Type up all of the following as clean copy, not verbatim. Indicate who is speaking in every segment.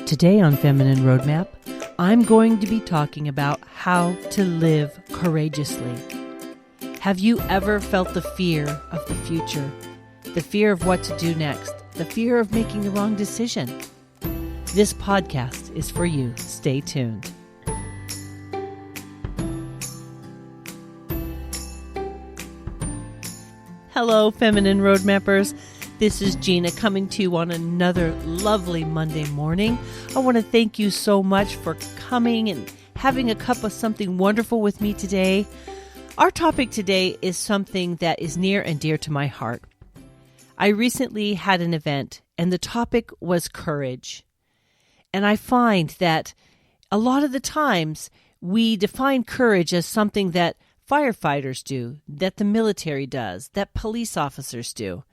Speaker 1: Today on Feminine Roadmap, I'm going to be talking about how to live courageously. Have you ever felt the fear of the future? The fear of what to do next? The fear of making the wrong decision? This podcast is for you. Stay tuned. Hello, Feminine Roadmappers. This is Gina coming to you on another lovely Monday morning. I want to thank you so much for coming and having a cup of something wonderful with me today. Our topic today is something that is near and dear to my heart. I recently had an event and the topic was courage. And I find that a lot of the times we define courage as something that firefighters do, that the military does, that police officers do.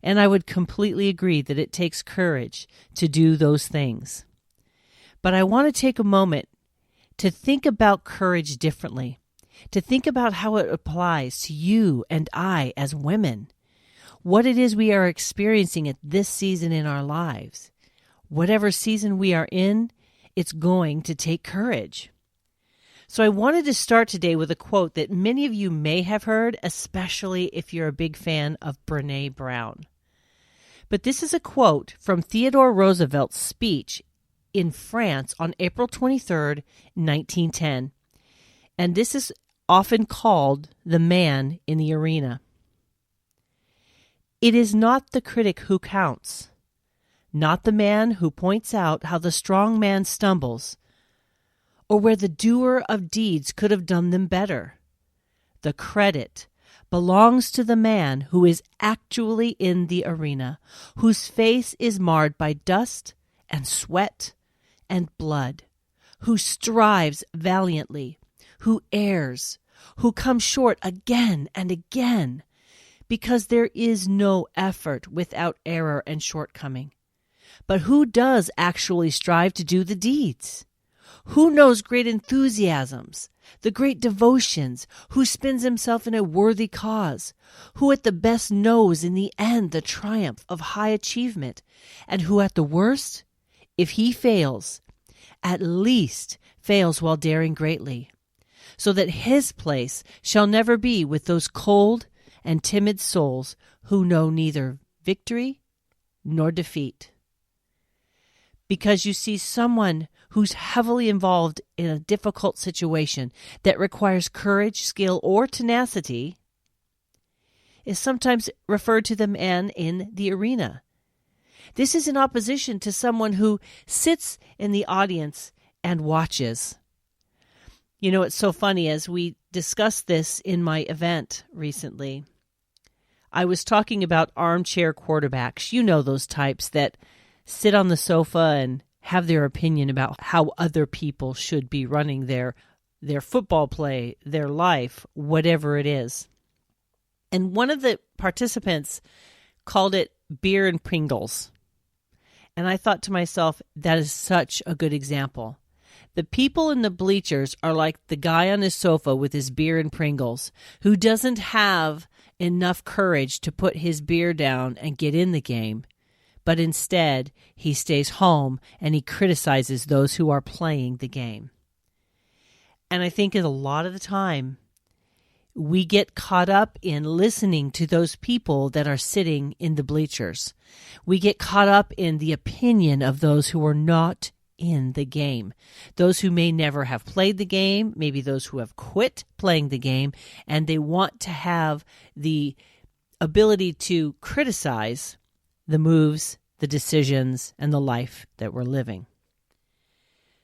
Speaker 1: And I would completely agree that it takes courage to do those things. But I want to take a moment to think about courage differently, to think about how it applies to you and I as women, what it is we are experiencing at this season in our lives. Whatever season we are in, it's going to take courage. So I wanted to start today with a quote that many of you may have heard, especially if you're a big fan of Brené Brown. But this is a quote from Theodore Roosevelt's speech in France on April 23rd, 1910. And this is often called the man in the arena. It is not the critic who counts, not the man who points out how the strong man stumbles, or where the doer of deeds could have done them better. The credit belongs to the man who is actually in the arena, whose face is marred by dust and sweat and blood, who strives valiantly, who errs, who comes short again and again, because there is no effort without error and shortcoming. But who does actually strive to do the deeds? Who knows great enthusiasms, the great devotions, who spends himself in a worthy cause, who at the best knows in the end the triumph of high achievement, and who at the worst, if he fails, at least fails while daring greatly, so that his place shall never be with those cold and timid souls who know neither victory nor defeat. Because you see, someone who's heavily involved in a difficult situation that requires courage, skill, or tenacity is sometimes referred to the man in the arena. This is in opposition to someone who sits in the audience and watches. You know, it's so funny, as we discussed this in my event recently, I was talking about armchair quarterbacks. You know, those types that sit on the sofa and have their opinion about how other people should be running their football play, their life, whatever it is. And one of the participants called it beer and Pringles. And I thought to myself, that is such a good example. The people in the bleachers are like the guy on his sofa with his beer and Pringles, who doesn't have enough courage to put his beer down and get in the game. But instead, he stays home and he criticizes those who are playing the game. And I think a lot of the time, we get caught up in listening to those people that are sitting in the bleachers. We get caught up in the opinion of those who are not in the game. Those who may never have played the game, maybe those who have quit playing the game, and they want to have the ability to criticize the moves, the decisions, and the life that we're living.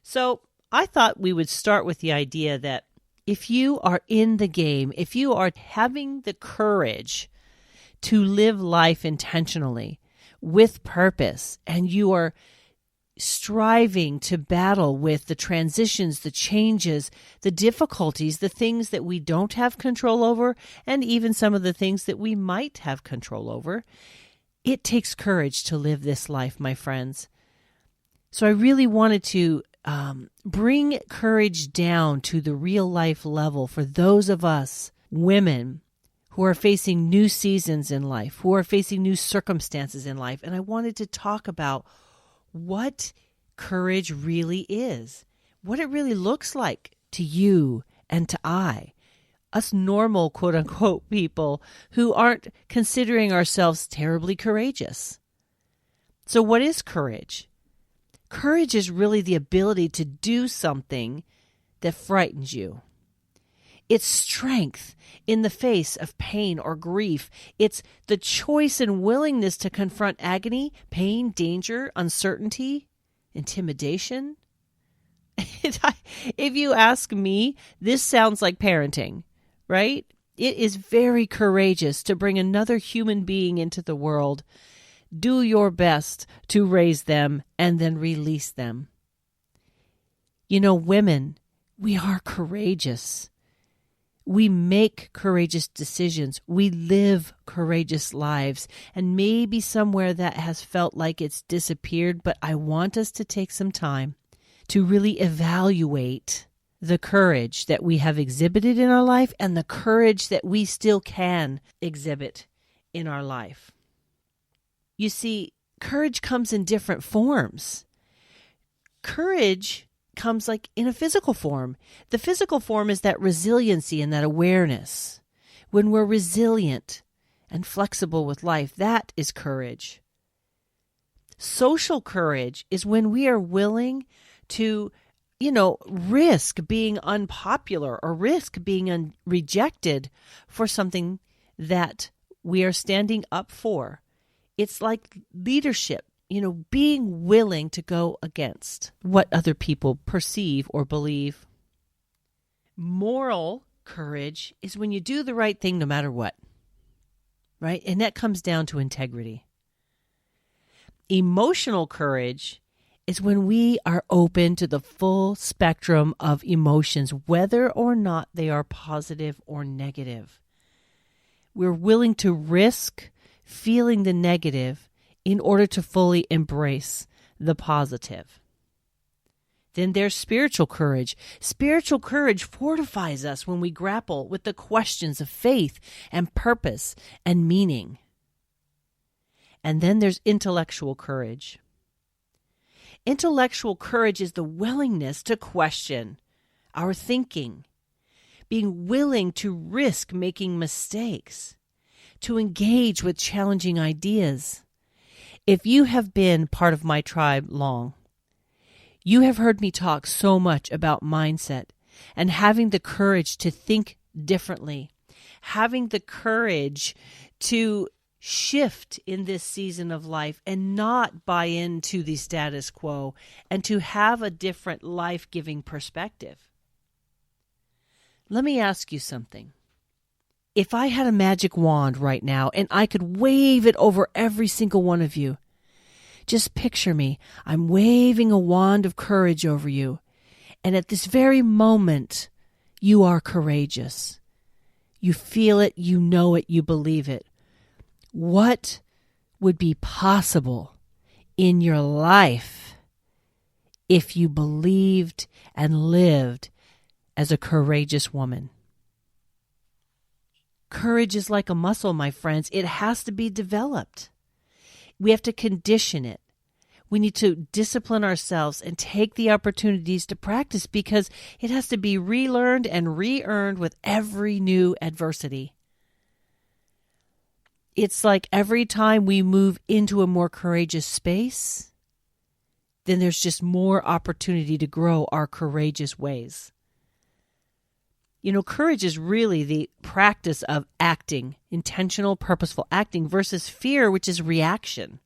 Speaker 1: So I thought we would start with the idea that if you are in the game, if you are having the courage to live life intentionally, with purpose, and you are striving to battle with the transitions, the changes, the difficulties, the things that we don't have control over, and even some of the things that we might have control over, it takes courage to live this life, my friends. So I really wanted to bring courage down to the real life level for those of us women who are facing new seasons in life, who are facing new circumstances in life. And I wanted to talk about what courage really is, what it really looks like to you and to I, us normal, quote unquote, people who aren't considering ourselves terribly courageous. So what is courage? Courage is really the ability to do something that frightens you. It's strength in the face of pain or grief. It's the choice and willingness to confront agony, pain, danger, uncertainty, intimidation. If you ask me, this sounds like parenting, right? It is very courageous to bring another human being into the world, do your best to raise them, and then release them. You know, women, we are courageous. We make courageous decisions. We live courageous lives. And maybe somewhere that has felt like it's disappeared, but I want us to take some time to really evaluate the courage that we have exhibited in our life and the courage that we still can exhibit in our life. You see, courage comes in different forms. Courage comes like in a physical form. The physical form is that resiliency and that awareness. When we're resilient and flexible with life, that is courage. Social courage is when we are willing to, risk being unpopular or risk being rejected for something that we are standing up for. It's like leadership. Being willing to go against what other people perceive or believe. Moral courage is when you do the right thing no matter what, right? And that comes down to integrity. Emotional courage is when we are open to the full spectrum of emotions, whether or not they are positive or negative. We're willing to risk feeling the negative in order to fully embrace the positive. Then there's spiritual courage. Spiritual courage fortifies us when we grapple with the questions of faith and purpose and meaning. And then there's intellectual courage. Intellectual courage is the willingness to question our thinking, being willing to risk making mistakes, to engage with challenging ideas. If you have been part of my tribe long, you have heard me talk so much about mindset and having the courage to think differently, having the courage to shift in this season of life and not buy into the status quo and to have a different life-giving perspective. Let me ask you something. If I had a magic wand right now and I could wave it over every single one of you, just picture me. I'm waving a wand of courage over you. And at this very moment, you are courageous. You feel it, you know it, you believe it. What would be possible in your life if you believed and lived as a courageous woman? Courage is like a muscle, my friends. It has to be developed. We have to condition it. We need to discipline ourselves and take the opportunities to practice because it has to be relearned and re-earned with every new adversity. It's like every time we move into a more courageous space, then there's just more opportunity to grow our courageous ways. Courage is really the practice of acting, intentional, purposeful acting versus fear, which is reaction.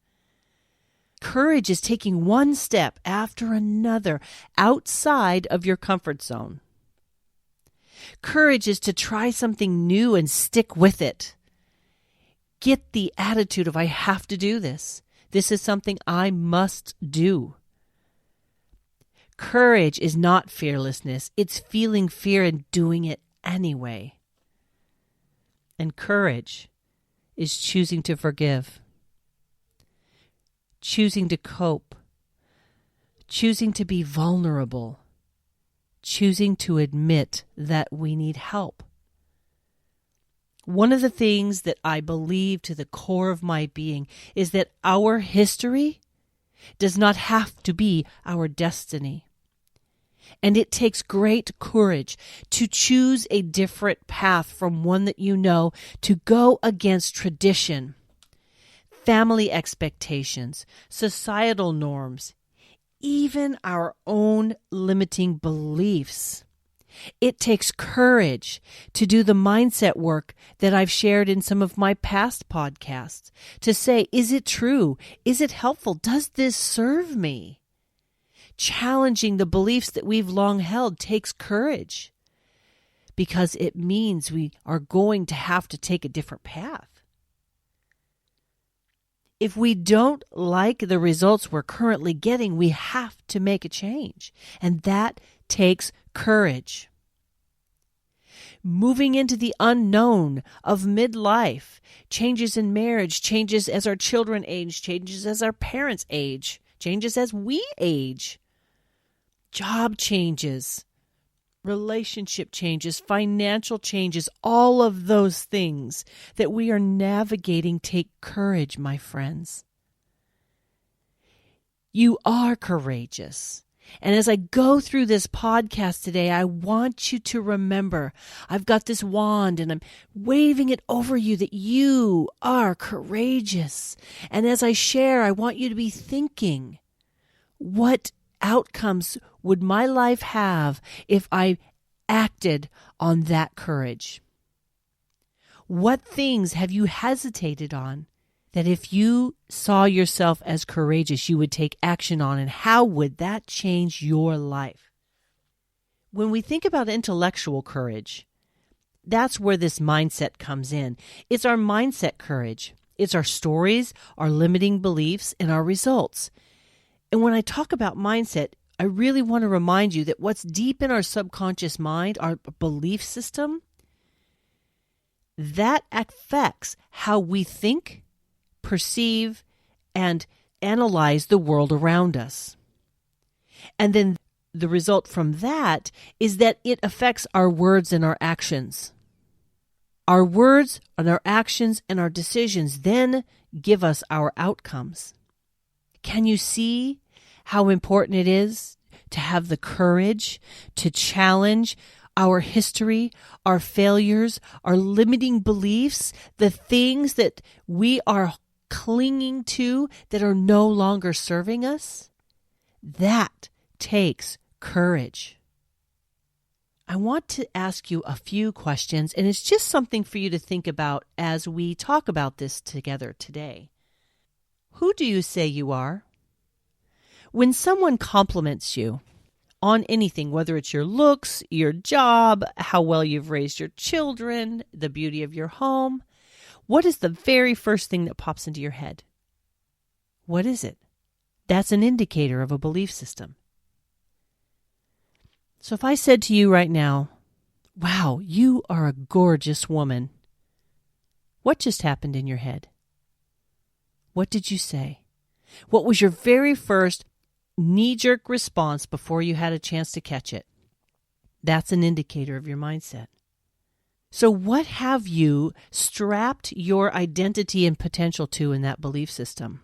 Speaker 1: Courage is taking one step after another outside of your comfort zone. Courage is to try something new and stick with it. Get the attitude of, I have to do this. This is something I must do. Courage is not fearlessness. It's feeling fear and doing it anyway. And courage is choosing to forgive, choosing to cope, choosing to be vulnerable, choosing to admit that we need help. One of the things that I believe to the core of my being is that our history does not have to be our destiny. And it takes great courage to choose a different path from one that you know, to go against tradition, family expectations, societal norms, even our own limiting beliefs. It takes courage to do the mindset work that I've shared in some of my past podcasts, to say, is it true? Is it helpful? Does this serve me? Challenging the beliefs that we've long held takes courage, because it means we are going to have to take a different path. If we don't like the results we're currently getting, we have to make a change, and that takes courage. Moving into the unknown of midlife, changes in marriage, changes as our children age, changes as our parents age, changes as we age, job changes, relationship changes, financial changes, all of those things that we are navigating take courage, my friends. You are courageous. And as I go through this podcast today, I want you to remember, I've got this wand and I'm waving it over you, that you are courageous. And as I share, I want you to be thinking, what outcomes would my life have if I acted on that courage? What things have you hesitated on that if you saw yourself as courageous, you would take action on, and how would that change your life? When we think about intellectual courage, that's where this mindset comes in. It's our mindset courage. It's our stories, our limiting beliefs, and our results. And when I talk about mindset, I really want to remind you that what's deep in our subconscious mind, our belief system, that affects how we think, perceive, and analyze the world around us. And then the result from that is that it affects our words and our actions. Our words and our actions and our decisions then give us our outcomes. Can you see how important it is to have the courage to challenge our history, our failures, our limiting beliefs, the things that we are clinging to that are no longer serving us? That takes courage. I want to ask you a few questions, and it's just something for you to think about as we talk about this together today. Who do you say you are? When someone compliments you on anything, whether it's your looks, your job, how well you've raised your children, the beauty of your home, what is the very first thing that pops into your head? What is it? That's an indicator of a belief system. So if I said to you right now, wow, you are a gorgeous woman, what just happened in your head? What did you say? What was your very first knee-jerk response before you had a chance to catch it? That's an indicator of your mindset. So what have you strapped your identity and potential to in that belief system?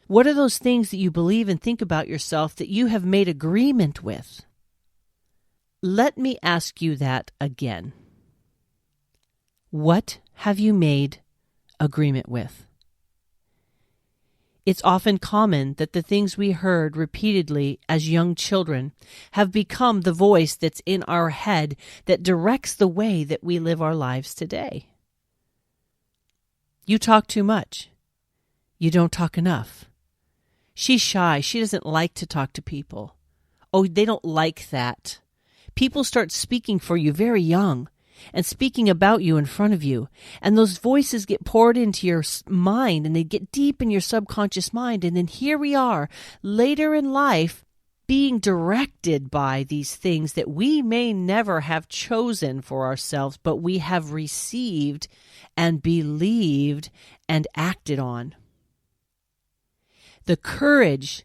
Speaker 1: What are those things that you believe and think about yourself that you have made agreement with? Let me ask you that again. What have you made agreement with? It's often common that the things we heard repeatedly as young children have become the voice that's in our head that directs the way that we live our lives today. You talk too much. You don't talk enough. She's shy. She doesn't like to talk to people. Oh, they don't like that. People start speaking for you very young and speaking about you in front of you. And those voices get poured into your mind, and they get deep in your subconscious mind. And then here we are later in life being directed by these things that we may never have chosen for ourselves, but we have received and believed and acted on. The courage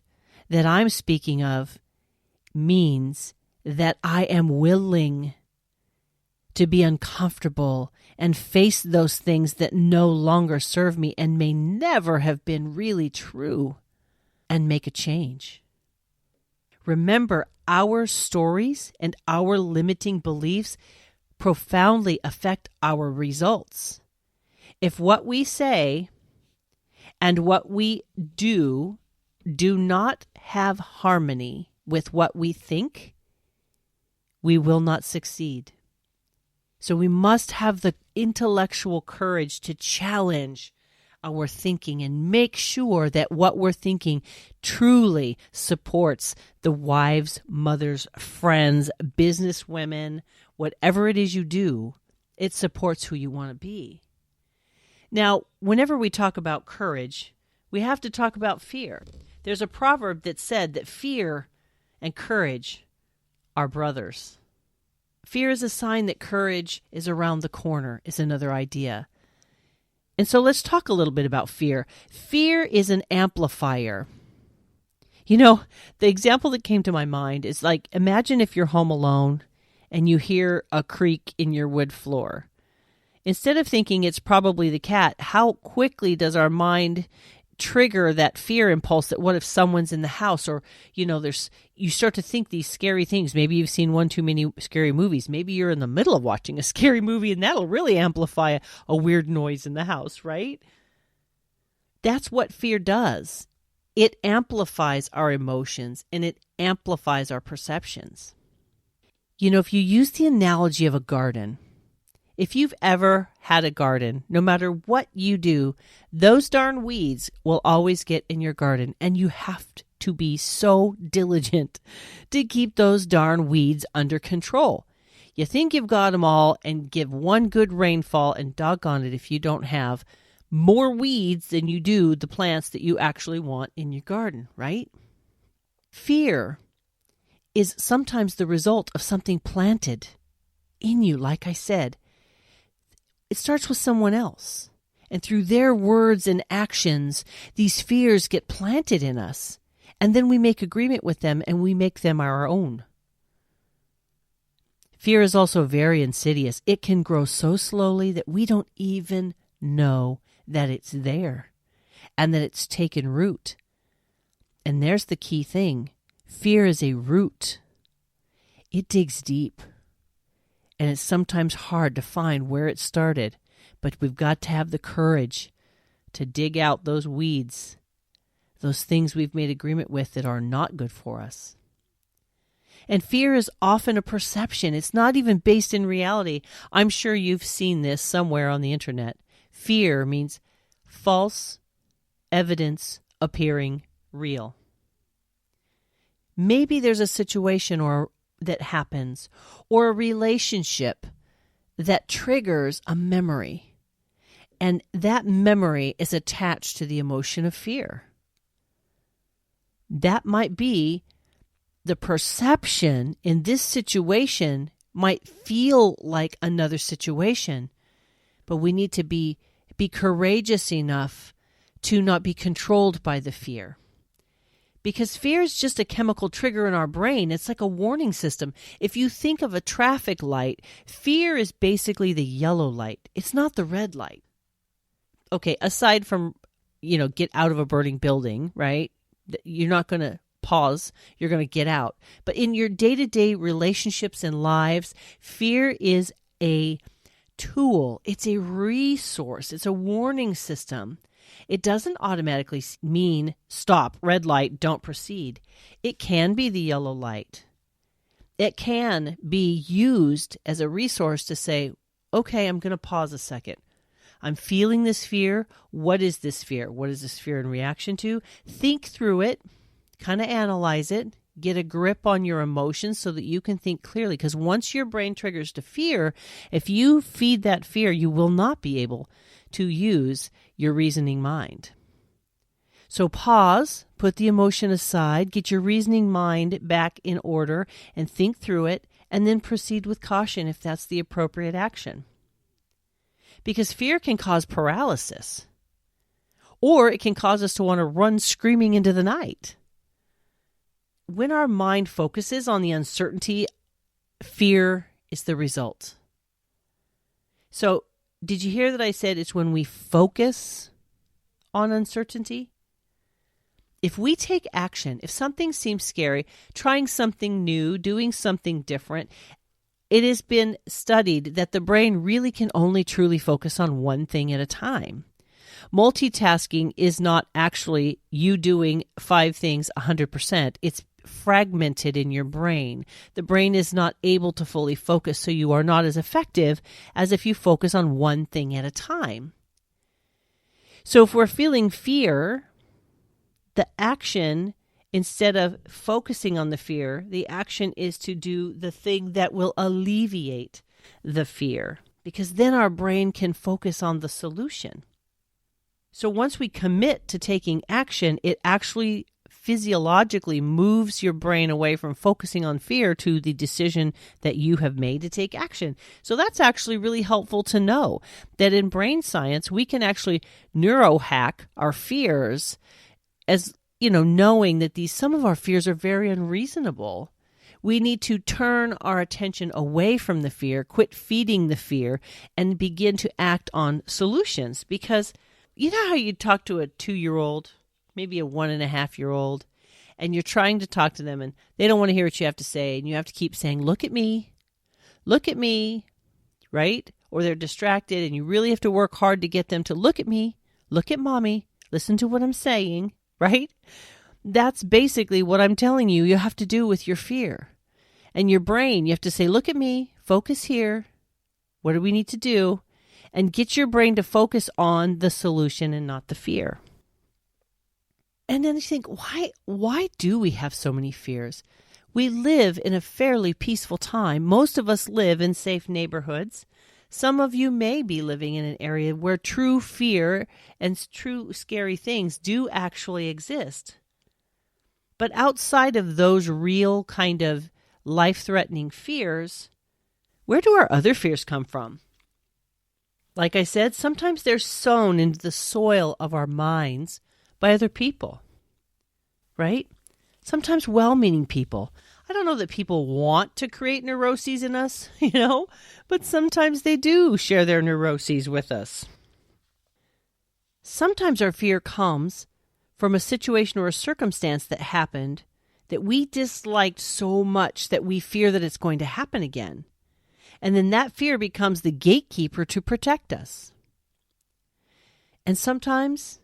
Speaker 1: that I'm speaking of means that I am willing to be uncomfortable and face those things that no longer serve me and may never have been really true. and make a change. Remember, our stories and our limiting beliefs profoundly affect our results. If what we say and what we do not have harmony with what we think, we will not succeed. So we must have the intellectual courage to challenge our thinking and make sure that what we're thinking truly supports the wives, mothers, friends, business women, whatever it is you do, it supports who you want to be. Now, whenever we talk about courage, we have to talk about fear. There's a proverb that said that fear and courage are brothers. Fear is a sign that courage is around the corner, is another idea. And so let's talk a little bit about fear. Fear is an amplifier. You know, the example that came to my mind is like, imagine if you're home alone and you hear a creak in your wood floor. Instead of thinking it's probably the cat, how quickly does our mind trigger that fear impulse that what if someone's in the house? Or, you know, you start to think these scary things. Maybe you've seen one too many scary movies. Maybe you're in the middle of watching a scary movie and that'll really amplify a weird noise in the house, right? That's what fear does. It amplifies our emotions and it amplifies our perceptions. You know, if you use the analogy of a garden, if you've ever had a garden, no matter what you do, those darn weeds will always get in your garden, and you have to be so diligent to keep those darn weeds under control. You think you've got them all and give one good rainfall, and doggone it if you don't have more weeds than you do the plants that you actually want in your garden, right? Fear is sometimes the result of something planted in you, like I said. It starts with someone else. And through their words and actions, these fears get planted in us. And then we make agreement with them and we make them our own. Fear is also very insidious. It can grow so slowly that we don't even know that it's there and that it's taken root. And there's the key thing. Fear is a root. It digs deep. And it's sometimes hard to find where it started, but we've got to have the courage to dig out those weeds, those things we've made agreement with that are not good for us. And fear is often a perception. It's not even based in reality. I'm sure you've seen this somewhere on the internet. Fear means false evidence appearing real. Maybe there's a situation that happens, or a relationship that triggers a memory. And that memory is attached to the emotion of fear. That might be the perception in this situation might feel like another situation, but we need to be courageous enough to not be controlled by the fear. Because fear is just a chemical trigger in our brain. It's like a warning system. If you think of a traffic light, fear is basically the yellow light. It's not the red light. Okay, aside from, get out of a burning building, right? You're not going to pause. You're going to get out. But in your day-to-day relationships and lives, fear is a tool. It's a resource. It's a warning system. It doesn't automatically mean stop, red light, don't proceed. It can be the yellow light. It can be used as a resource to say, okay, I'm going to pause a second. I'm feeling this fear. What is this fear? What is this fear in reaction to? Think through it, kind of analyze it, get a grip on your emotions so that you can think clearly. Because once your brain triggers to fear, if you feed that fear, you will not be able to use your reasoning mind. So pause, put the emotion aside, get your reasoning mind back in order and think through it, and then proceed with caution if that's the appropriate action. Because fear can cause paralysis, or it can cause us to want to run screaming into the night. When our mind focuses on the uncertainty, fear is the result. So, did you hear that I said it's when we focus on uncertainty? If we take action, if something seems scary, trying something new, doing something different, it has been studied that the brain really can only truly focus on one thing at a time. Multitasking is not actually you doing 5 things 100%. It's fragmented in your brain. The brain is not able to fully focus, so you are not as effective as if you focus on one thing at a time. So if we're feeling fear, the action, instead of focusing on the fear, the action is to do the thing that will alleviate the fear, because then our brain can focus on the solution. So once we commit to taking action, it actually physiologically moves your brain away from focusing on fear to the decision that you have made to take action. So that's actually really helpful to know that in brain science, we can actually neurohack our fears, as knowing that some of our fears are very unreasonable. We need to turn our attention away from the fear, quit feeding the fear, and begin to act on solutions. Because you know how you talk to a 2-year-old, maybe a 1.5-year-old, and you're trying to talk to them and they don't want to hear what you have to say, and you have to keep saying, look at me, right? Or they're distracted and you really have to work hard to get them to look at me, look at mommy, listen to what I'm saying, right? That's basically what I'm telling you have to do with your fear. And your brain, you have to say, look at me, focus here. What do we need to do? And get your brain to focus on the solution and not the fear. And then you think, why do we have so many fears? We live in a fairly peaceful time. Most of us live in safe neighborhoods. Some of you may be living in an area where true fear and true scary things do actually exist. But outside of those real kind of life-threatening fears, where do our other fears come from? Like I said, sometimes they're sown into the soil of our minds by other people, right? Sometimes well-meaning people. I don't know that people want to create neuroses in us, but sometimes they do share their neuroses with us. Sometimes our fear comes from a situation or a circumstance that happened that we disliked so much that we fear that it's going to happen again. And then that fear becomes the gatekeeper to protect us. And sometimes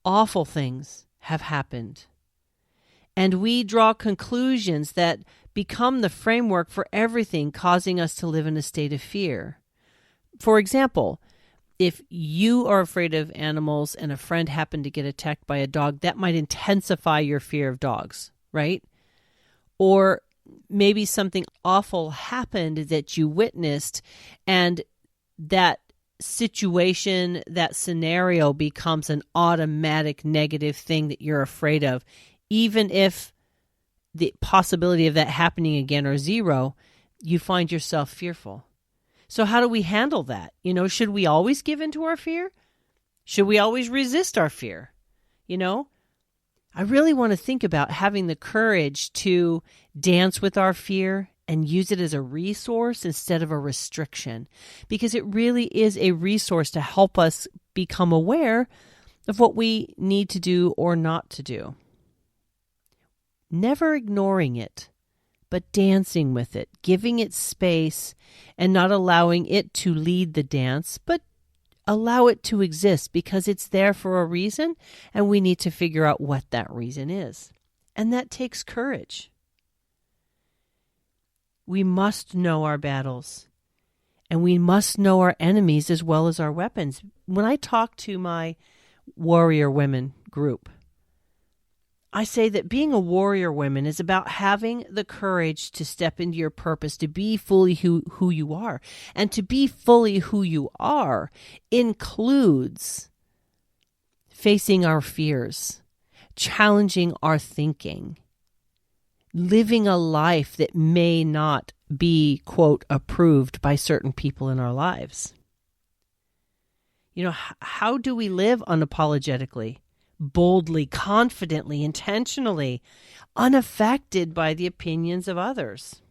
Speaker 1: awful things have happened. And we draw conclusions that become the framework for everything, causing us to live in a state of fear. For example, if you are afraid of animals and a friend happened to get attacked by a dog, that might intensify your fear of dogs, right? Or maybe something awful happened that you witnessed, and that situation, that scenario becomes an automatic negative thing that you're afraid of. Even if the possibility of that happening again are zero, you find yourself fearful. So how do we handle that? Should we always give in to our fear? Should we always resist our fear? I really want to think about having the courage to dance with our fear and use it as a resource instead of a restriction, because it really is a resource to help us become aware of what we need to do or not to do. Never ignoring it, but dancing with it, giving it space and not allowing it to lead the dance, but allow it to exist because it's there for a reason, and we need to figure out what that reason is. And that takes courage. We must know our battles, and we must know our enemies as well as our weapons. When I talk to my warrior women group, I say that being a warrior woman is about having the courage to step into your purpose, to be fully who you are. And to be fully who you are includes facing our fears, challenging our thinking, living a life that may not be, quote, approved by certain people in our lives. How do we live unapologetically? Boldly, confidently, intentionally, unaffected by the opinions of others?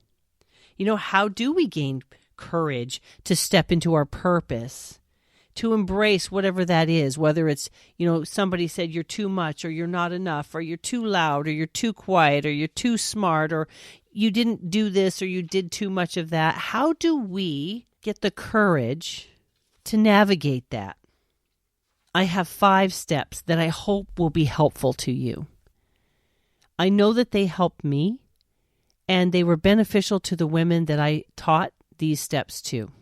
Speaker 1: How do we gain courage to step into our purpose, to embrace whatever that is, whether it's, somebody said you're too much or you're not enough or you're too loud or you're too quiet or you're too smart or you didn't do this or you did too much of that. How do we get the courage to navigate that? I have 5 steps that I hope will be helpful to you. I know that they helped me, and they were beneficial to the women that I taught these steps to.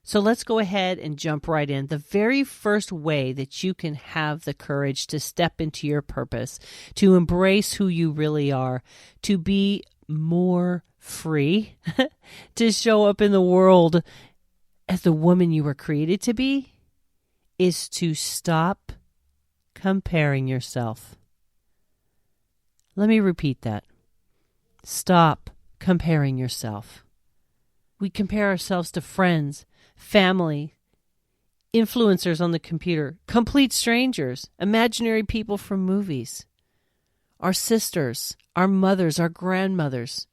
Speaker 1: So let's go ahead and jump right in. The very first way that you can have the courage to step into your purpose, to embrace who you really are, to be more free, to show up in the world as the woman you were created to be, is to stop comparing yourself. Let me repeat that. Stop comparing yourself. We compare ourselves to friends, family, influencers on the computer, complete strangers, imaginary people from movies, our sisters, our mothers, our grandmothers.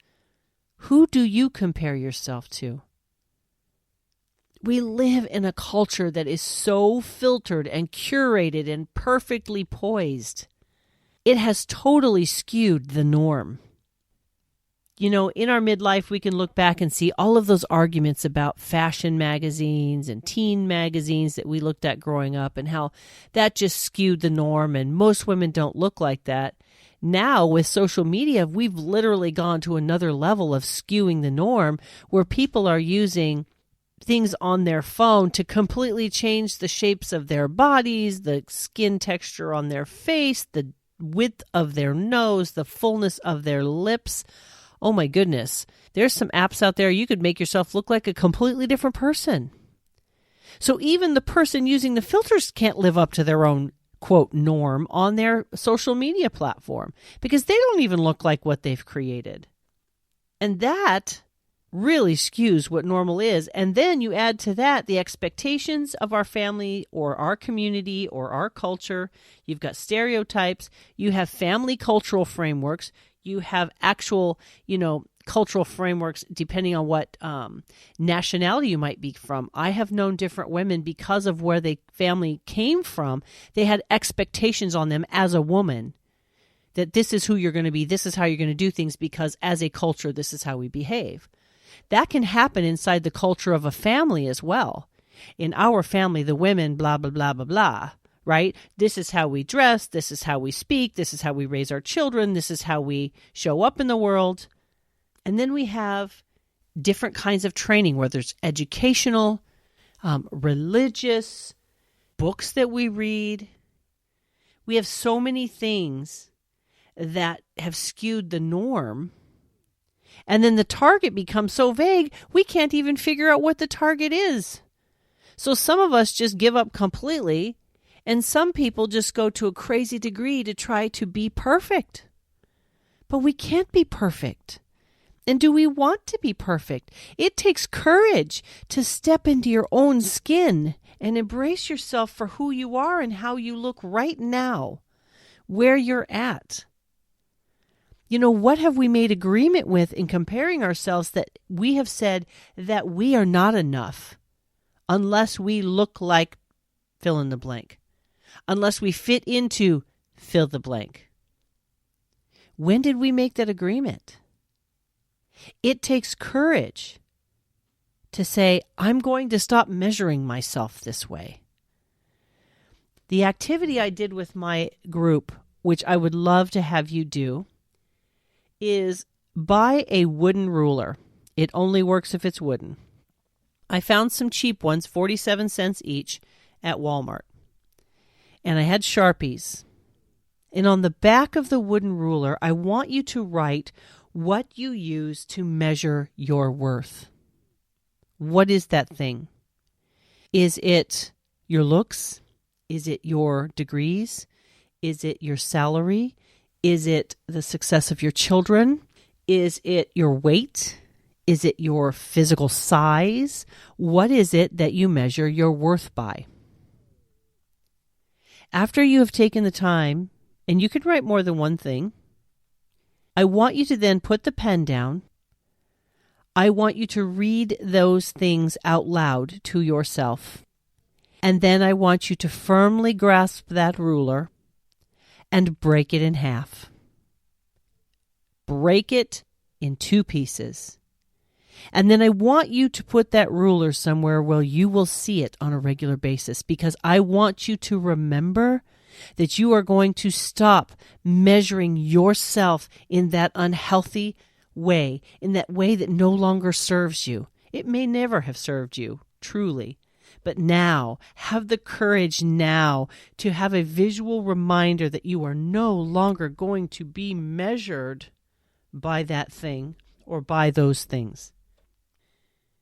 Speaker 1: Who do you compare yourself to? We live in a culture that is so filtered and curated and perfectly poised. It has totally skewed the norm. In our midlife, we can look back and see all of those arguments about fashion magazines and teen magazines that we looked at growing up and how that just skewed the norm and most women don't look like that. Now, with social media, we've literally gone to another level of skewing the norm where people are using things on their phone to completely change the shapes of their bodies, the skin texture on their face, the width of their nose, the fullness of their lips. Oh my goodness. There's some apps out there you could make yourself look like a completely different person. So even the person using the filters can't live up to their own, quote, norm on their social media platform because they don't even look like what they've created. And that really skews what normal is. And then you add to that the expectations of our family or our community or our culture. You've got stereotypes. You have family cultural frameworks. You have actual, cultural frameworks depending on what nationality you might be from. I have known different women because of where their family came from. They had expectations on them as a woman that this is who you're going to be. This is how you're going to do things because as a culture, this is how we behave. That can happen inside the culture of a family as well. In our family, the women, blah, blah, blah, blah, blah. Right? This is how we dress. This is how we speak. This is how we raise our children. This is how we show up in the world. And then we have different kinds of training, whether it's educational, religious, books that we read. We have so many things that have skewed the norm. And then the target becomes so vague, we can't even figure out what the target is. So some of us just give up completely. And some people just go to a crazy degree to try to be perfect. But we can't be perfect. And do we want to be perfect? It takes courage to step into your own skin and embrace yourself for who you are and how you look right now, where you're at. What have we made agreement with in comparing ourselves that we have said that we are not enough unless we look like fill in the blank? Unless we fit into fill the blank. When did we make that agreement? It takes courage to say, I'm going to stop measuring myself this way. The activity I did with my group, which I would love to have you do, is buy a wooden ruler. It only works if it's wooden. I found some cheap ones, 47 cents each, at Walmart. And I had Sharpies. And on the back of the wooden ruler, I want you to write what you use to measure your worth. What is that thing? Is it your looks? Is it your degrees? Is it your salary? Is it the success of your children? Is it your weight? Is it your physical size? What is it that you measure your worth by? After you have taken the time, and you can write more than one thing, I want you to then put the pen down. I want you to read those things out loud to yourself. And then I want you to firmly grasp that ruler and break it in half. Break it in 2 pieces. And then I want you to put that ruler somewhere where you will see it on a regular basis, because I want you to remember that you are going to stop measuring yourself in that unhealthy way, in that way that no longer serves you. It may never have served you, truly. But now, have the courage now to have a visual reminder that you are no longer going to be measured by that thing or by those things.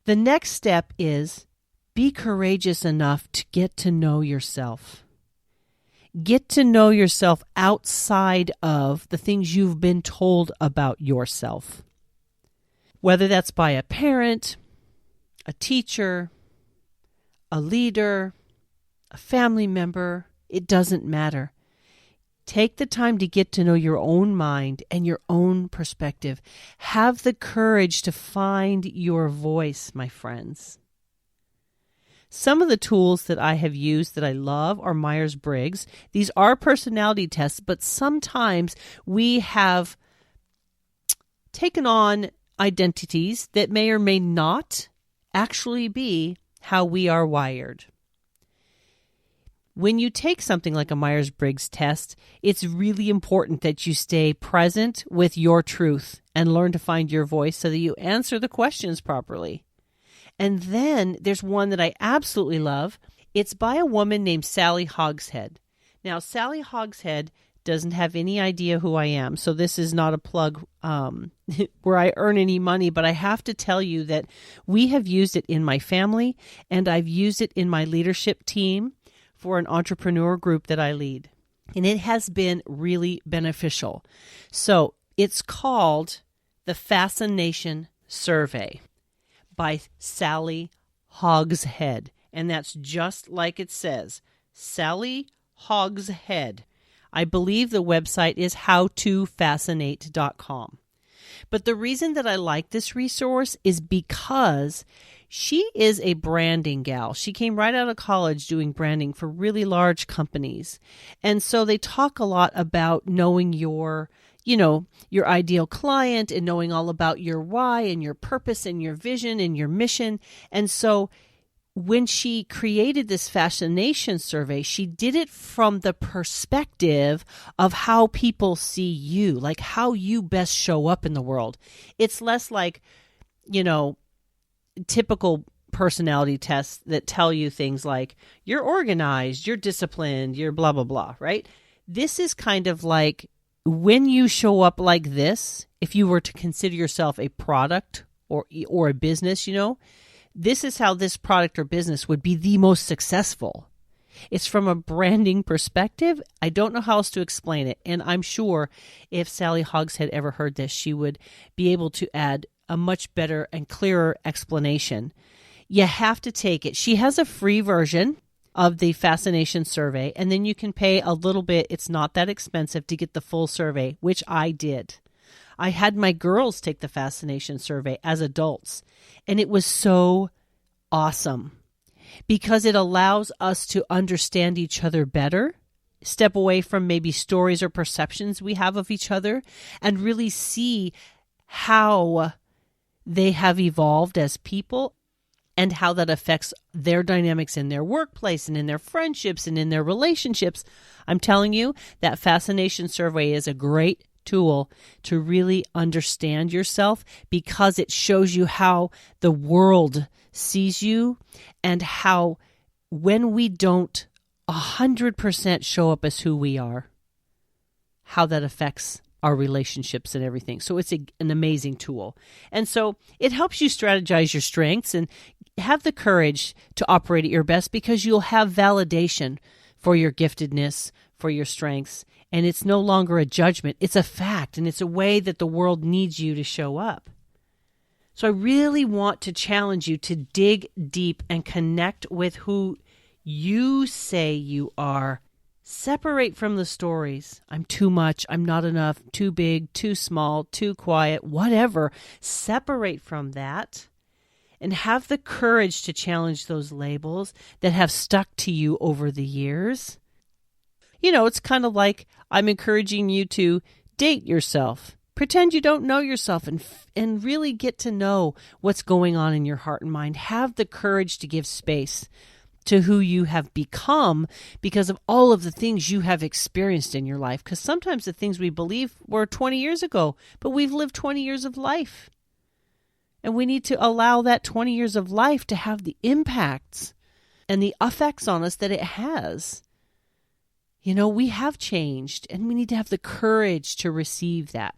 Speaker 1: The next step is be courageous enough to get to know yourself. Get to know yourself outside of the things you've been told about yourself. Whether that's by a parent, a teacher, a leader, a family member, it doesn't matter. Take the time to get to know your own mind and your own perspective. Have the courage to find your voice, my friends. Some of the tools that I have used that I love are Myers-Briggs. These are personality tests, but sometimes we have taken on identities that may or may not actually be how we are wired. When you take something like a Myers-Briggs test, it's really important that you stay present with your truth and learn to find your voice so that you answer the questions properly. And then there's one that I absolutely love. It's by a woman named Sally Hogshead. Now, Sally Hogshead doesn't have any idea who I am, so this is not a plug where I earn any money, but I have to tell you that we have used it in my family, and I've used it in my leadership team for an entrepreneur group that I lead. And it has been really beneficial. So it's called the Fascination Survey by Sally Hogshead. And that's just like it says, Sally Hogshead. I believe the website is howtofascinate.com. But the reason that I like this resource is because she is a branding gal. She came right out of college doing branding for really large companies. And so they talk a lot about knowing your ideal client and knowing all about your why and your purpose and your vision and your mission. And so when she created this Fascination survey, she did it from the perspective of how people see you, like how you best show up in the world. It's less like, typical personality tests that tell you things like you're organized, you're disciplined, you're blah, blah, blah, right? This is kind of like when you show up like this, if you were to consider yourself a product or a business, this is how this product or business would be the most successful. It's from a branding perspective. I don't know how else to explain it. And I'm sure if Sally Hogshead ever heard this, she would be able to add a much better and clearer explanation. You have to take it. She has a free version of the Fascination survey, and then you can pay a little bit. It's not that expensive to get the full survey, which I did. I had my girls take the Fascination survey as adults, and it was so awesome because it allows us to understand each other better, step away from maybe stories or perceptions we have of each other, and really see how they have evolved as people and how that affects their dynamics in their workplace and in their friendships and in their relationships. I'm telling you, that Fascination survey is a great tool to really understand yourself because it shows you how the world sees you and how when we don't 100% show up as who we are, how that affects our relationships and everything. So it's an amazing tool. And so it helps you strategize your strengths and have the courage to operate at your best because you'll have validation for your giftedness, for your strengths. And it's no longer a judgment. It's a fact. And it's a way that the world needs you to show up. So I really want to challenge you to dig deep and connect with who you say you are. Separate from the stories. I'm too much. I'm not enough. Too big, too small, too quiet, whatever. Separate from that and have the courage to challenge those labels that have stuck to you over the years. It's kind of like I'm encouraging you to date yourself. Pretend you don't know yourself and really get to know what's going on in your heart and mind. Have the courage to give space to who you have become because of all of the things you have experienced in your life. Because sometimes the things we believe were 20 years ago, but we've lived 20 years of life. And we need to allow that 20 years of life to have the impacts and the effects on us that it has. We have changed, and we need to have the courage to receive that.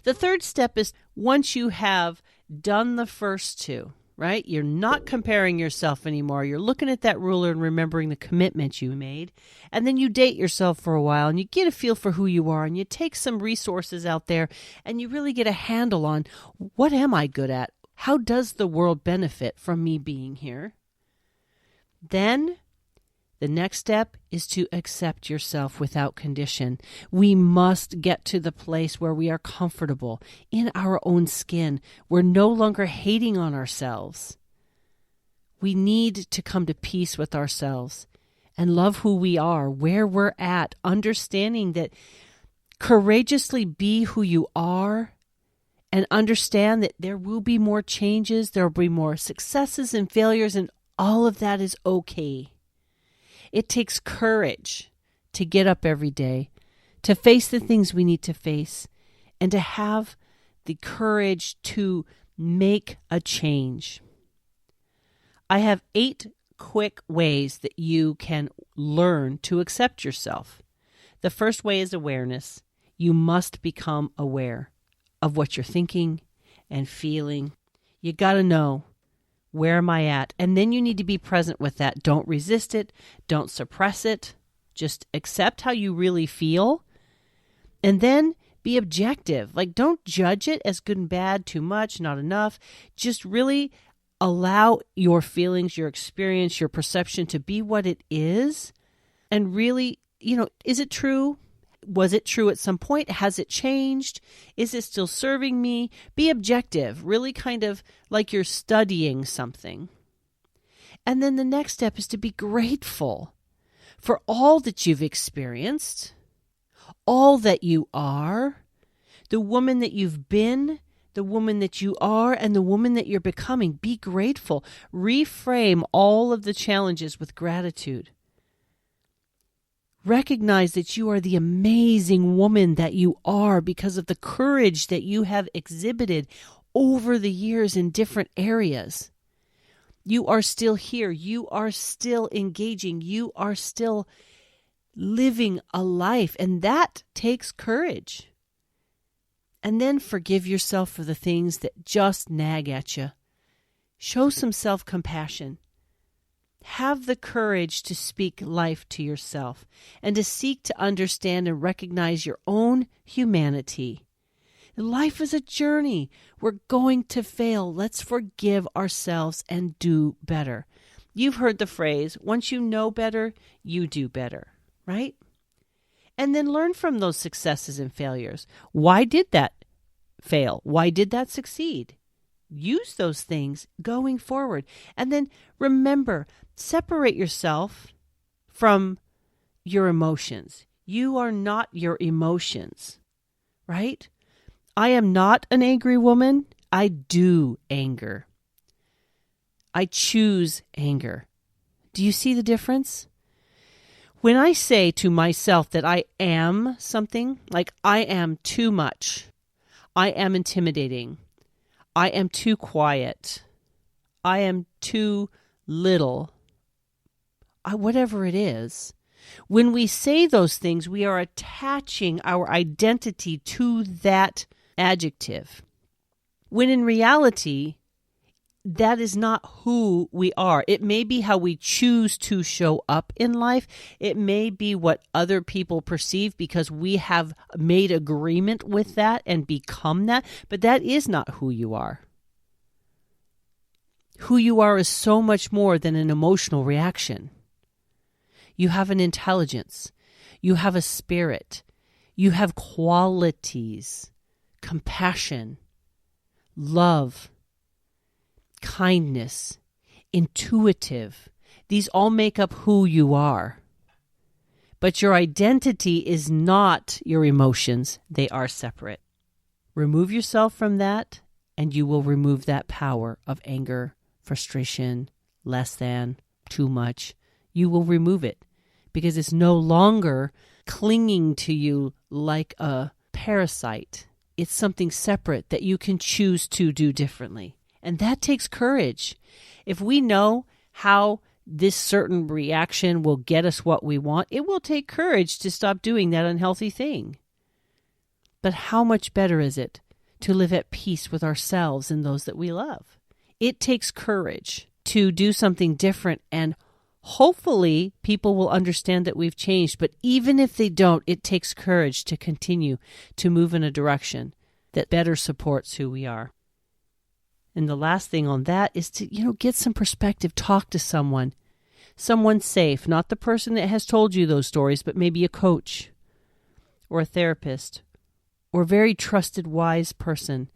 Speaker 1: The third step is once you have done the first two, right? You're not comparing yourself anymore. You're looking at that ruler and remembering the commitment you made. And then you date yourself for a while and you get a feel for who you are and you take some resources out there and you really get a handle on what am I good at? How does the world benefit from me being here? Then the next step is to accept yourself without condition. We must get to the place where we are comfortable in our own skin. We're no longer hating on ourselves. We need to come to peace with ourselves and love who we are, where we're at, understanding that courageously be who you are and understand that there will be more changes, there will be more successes and failures, and all of that is okay. It takes courage to get up every day, to face the things we need to face, and to have the courage to make a change. I have 8 quick ways that you can learn to accept yourself. The first way is awareness. You must become aware of what you're thinking and feeling. You got to know. Where am I at? And then you need to be present with that. Don't resist it. Don't suppress it. Just accept how you really feel. And then be objective. Don't judge it as good and bad, too much, not enough. Just really allow your feelings, your experience, your perception to be what it is. And really, is it true? Was it true at some point? Has it changed? Is it still serving me? Be objective, really kind of like you're studying something. And then the next step is to be grateful for all that you've experienced, all that you are, the woman that you've been, the woman that you are, and the woman that you're becoming. Be grateful. Reframe all of the challenges with gratitude. Recognize that you are the amazing woman that you are because of the courage that you have exhibited over the years in different areas. You are still here. You are still engaging. You are still living a life, and that takes courage. And then forgive yourself for the things that just nag at you. Show some self-compassion. Have the courage to speak life to yourself and to seek to understand and recognize your own humanity. Life is a journey. We're going to fail. Let's forgive ourselves and do better. You've heard the phrase, once you know better, you do better, right? And then learn from those successes and failures. Why did that fail? Why did that succeed? Use those things going forward. And then remember, separate yourself from your emotions. You are not your emotions, right? I am not an angry woman. I do anger. I choose anger. Do you see the difference? When I say to myself that I am something, like I am too much, I am intimidating, I am too quiet, I am too little, whatever it is. When we say those things, we are attaching our identity to that adjective. When in reality, that is not who we are. It may be how we choose to show up in life. It may be what other people perceive because we have made agreement with that and become that, but that is not who you are. Who you are is so much more than an emotional reaction. You have an intelligence. You have a spirit. You have qualities, compassion, love. kindness, intuitive. These all make up who you are. But your identity is not your emotions. They are separate. Remove yourself from that, and you will remove that power of anger, frustration, less than, too much. You will remove it because it's no longer clinging to you like a parasite. It's something separate that you can choose to do differently. And that takes courage. If we know how this certain reaction will get us what we want, it will take courage to stop doing that unhealthy thing. But how much better is it to live at peace with ourselves and those that we love? It takes courage to do something different, and hopefully people will understand that we've changed. But even if they don't, it takes courage to continue to move in a direction that better supports who we are. And the last thing on that is to, get some perspective. Talk to someone safe, not the person that has told you those stories, but maybe a coach or a therapist or a very trusted, wise person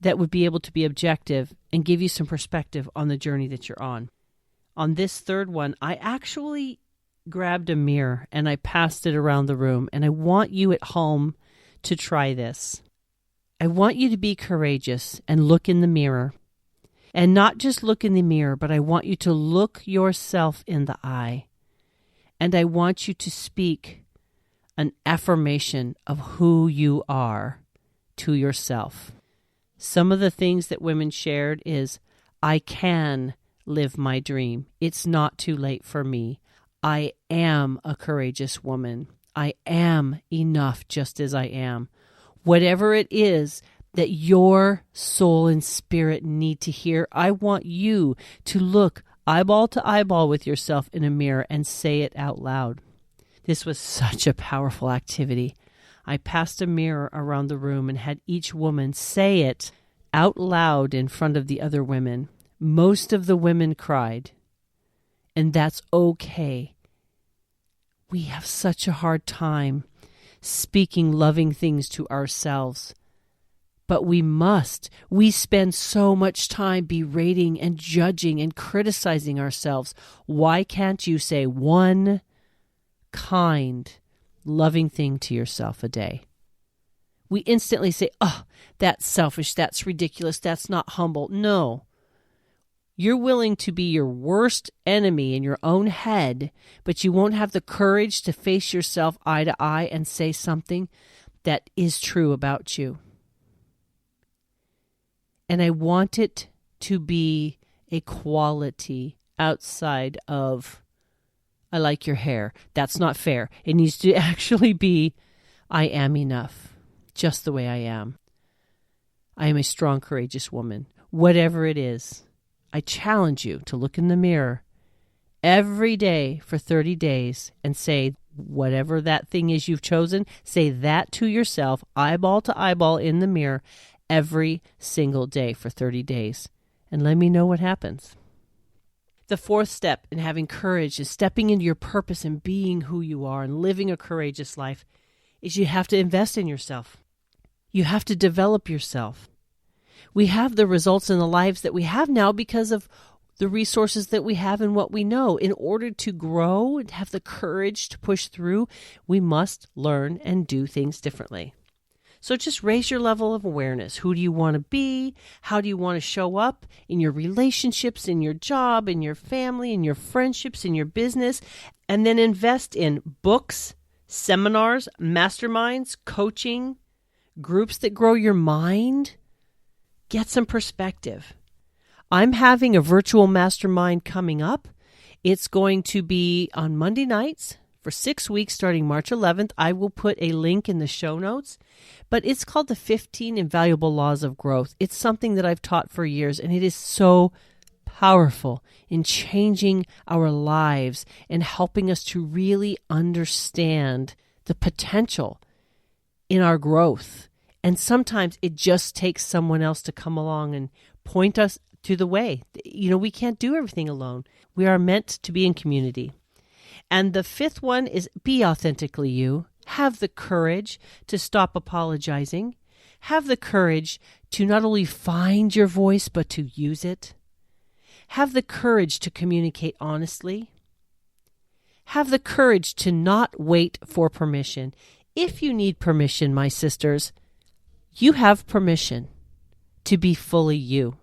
Speaker 1: that would be able to be objective and give you some perspective on the journey that you're on. On this third one, I actually grabbed a mirror and I passed it around the room, and I want you at home to try this. I want you to be courageous and look in the mirror. And not just look in the mirror, but I want you to look yourself in the eye. And I want you to speak an affirmation of who you are to yourself. Some of the things that women shared is, I can live my dream. It's not too late for me. I am a courageous woman. I am enough just as I am. Whatever it is that your soul and spirit need to hear, I want you to look eyeball to eyeball with yourself in a mirror and say it out loud. This was such a powerful activity. I passed a mirror around the room and had each woman say it out loud in front of the other women. Most of the women cried, and that's okay. We have such a hard time speaking loving things to ourselves. But we must. We spend so much time berating and judging and criticizing ourselves. Why can't you say one kind, loving thing to yourself a day? We instantly say, oh, that's selfish, that's ridiculous, that's not humble. No. You're willing to be your worst enemy in your own head, but you won't have the courage to face yourself eye to eye and say something that is true about you. And I want it to be a quality outside of, I like your hair. That's not fair. It needs to actually be, I am enough, just the way I am. I am a strong, courageous woman. Whatever it is, I challenge you to look in the mirror every day for 30 days and say, whatever that thing is you've chosen, say that to yourself, eyeball to eyeball in the mirror, every single day for 30 days. And let me know what happens. The fourth step in having courage is stepping into your purpose and being who you are and living a courageous life is you have to invest in yourself. You have to develop yourself. We have the results in the lives that we have now because of the resources that we have and what we know. In order to grow and have the courage to push through, we must learn and do things differently. So just raise your level of awareness. Who do you want to be? How do you want to show up in your relationships, in your job, in your family, in your friendships, in your business? And then invest in books, seminars, masterminds, coaching, groups that grow your mind. Get some perspective. I'm having a virtual mastermind coming up. It's going to be on Monday nights for 6 weeks starting March 11th. I will put a link in the show notes, but it's called the 15 Invaluable Laws of Growth. It's something that I've taught for years, and it is so powerful in changing our lives and helping us to really understand the potential in our growth. And sometimes it just takes someone else to come along and point us to the way. We can't do everything alone. We are meant to be in community. And the fifth one is be authentically you. Have the courage to stop apologizing. Have the courage to not only find your voice, but to use it. Have the courage to communicate honestly. Have the courage to not wait for permission. If you need permission, my sisters, you have permission to be fully you.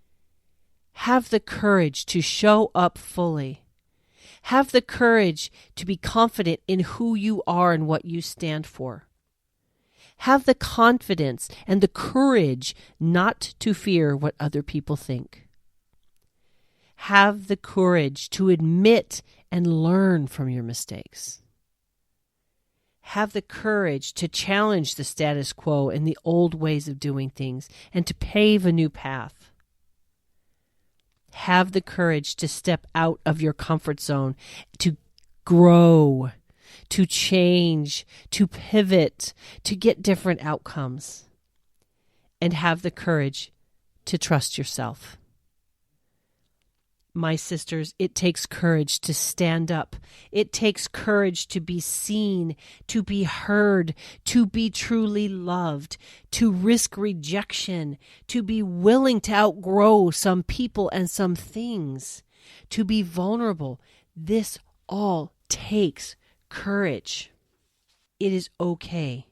Speaker 1: Have the courage to show up fully. Have the courage to be confident in who you are and what you stand for. Have the confidence and the courage not to fear what other people think. Have the courage to admit and learn from your mistakes. Have the courage to challenge the status quo and the old ways of doing things and to pave a new path. Have the courage to step out of your comfort zone, to grow, to change, to pivot, to get different outcomes. And have the courage to trust yourself. My sisters, it takes courage to stand up. It takes courage to be seen, to be heard, to be truly loved, to risk rejection, to be willing to outgrow some people and some things, to be vulnerable. This all takes courage. It is okay.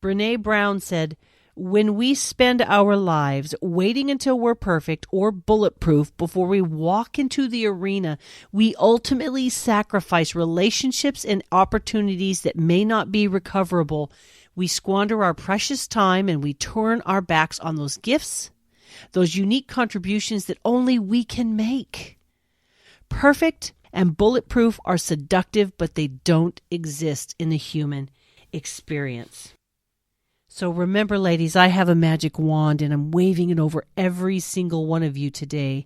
Speaker 1: Brené Brown said, "When we spend our lives waiting until we're perfect or bulletproof before we walk into the arena, we ultimately sacrifice relationships and opportunities that may not be recoverable. We squander our precious time and we turn our backs on those gifts, those unique contributions that only we can make. Perfect and bulletproof are seductive, but they don't exist in the human experience." So remember, ladies, I have a magic wand and I'm waving it over every single one of you today.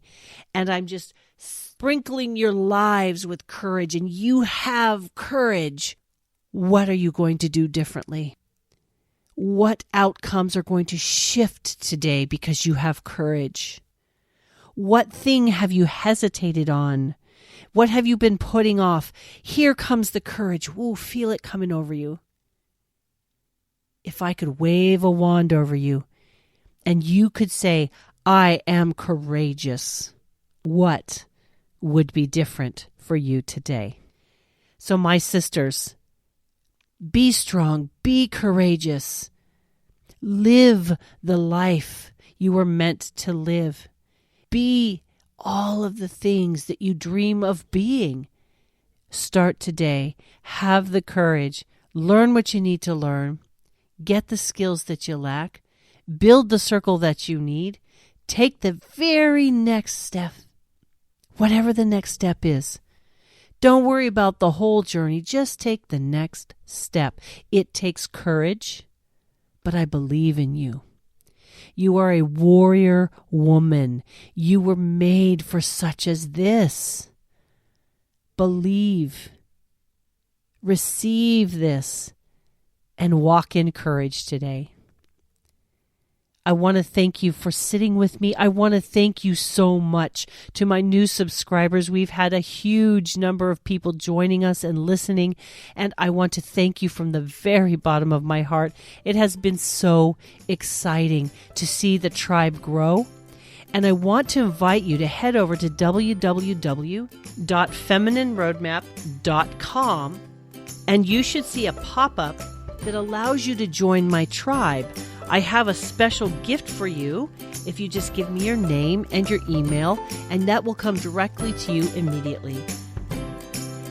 Speaker 1: And I'm just sprinkling your lives with courage, and you have courage. What are you going to do differently? What outcomes are going to shift today because you have courage? What thing have you hesitated on? What have you been putting off? Here comes the courage. Ooh, feel it coming over you. If I could wave a wand over you and you could say, "I am courageous," what would be different for you today? So my sisters, be strong, be courageous. Live the life you were meant to live. Be all of the things that you dream of being. Start today. Have the courage. Learn what you need to learn. Get the skills that you lack. Build the circle that you need. Take the very next step, whatever the next step is. Don't worry about the whole journey. Just take the next step. It takes courage, but I believe in you. You are a warrior woman. You were made for such as this. Believe. Receive this. And walk in courage today. I want to thank you for sitting with me. I want to thank you so much to my new subscribers. We've had a huge number of people joining us and listening, and I want to thank you from the very bottom of my heart. It has been so exciting to see the tribe grow. And I want to invite you to head over to www.feminineroadmap.com, and you should see a pop-up that allows you to join my tribe. I have a special gift for you if you just give me your name and your email, and that will come directly to you immediately.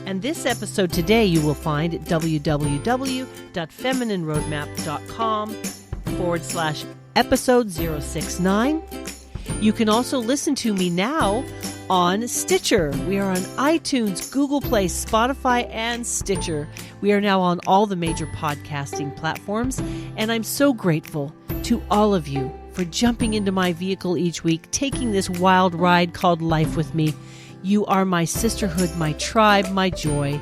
Speaker 1: And this episode today you will find at www.feminineroadmap.com/episode 069. You can also listen to me now on Stitcher. We are on iTunes, Google Play, Spotify, and Stitcher. We are now on all the major podcasting platforms, and I'm so grateful to all of you for jumping into my vehicle each week, taking this wild ride called life with me. You are my sisterhood, my tribe, my joy.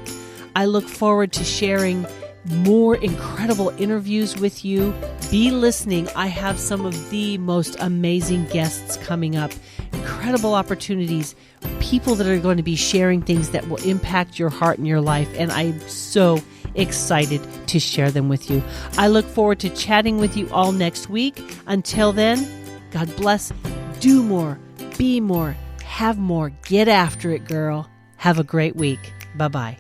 Speaker 1: I look forward to sharing more incredible interviews with you. Be listening. I have some of the most amazing guests coming up. Incredible opportunities. People that are going to be sharing things that will impact your heart and your life. And I'm so excited to share them with you. I look forward to chatting with you all next week. Until then, God bless. Do more. Be more. Have more. Get after it, girl. Have a great week. Bye-bye.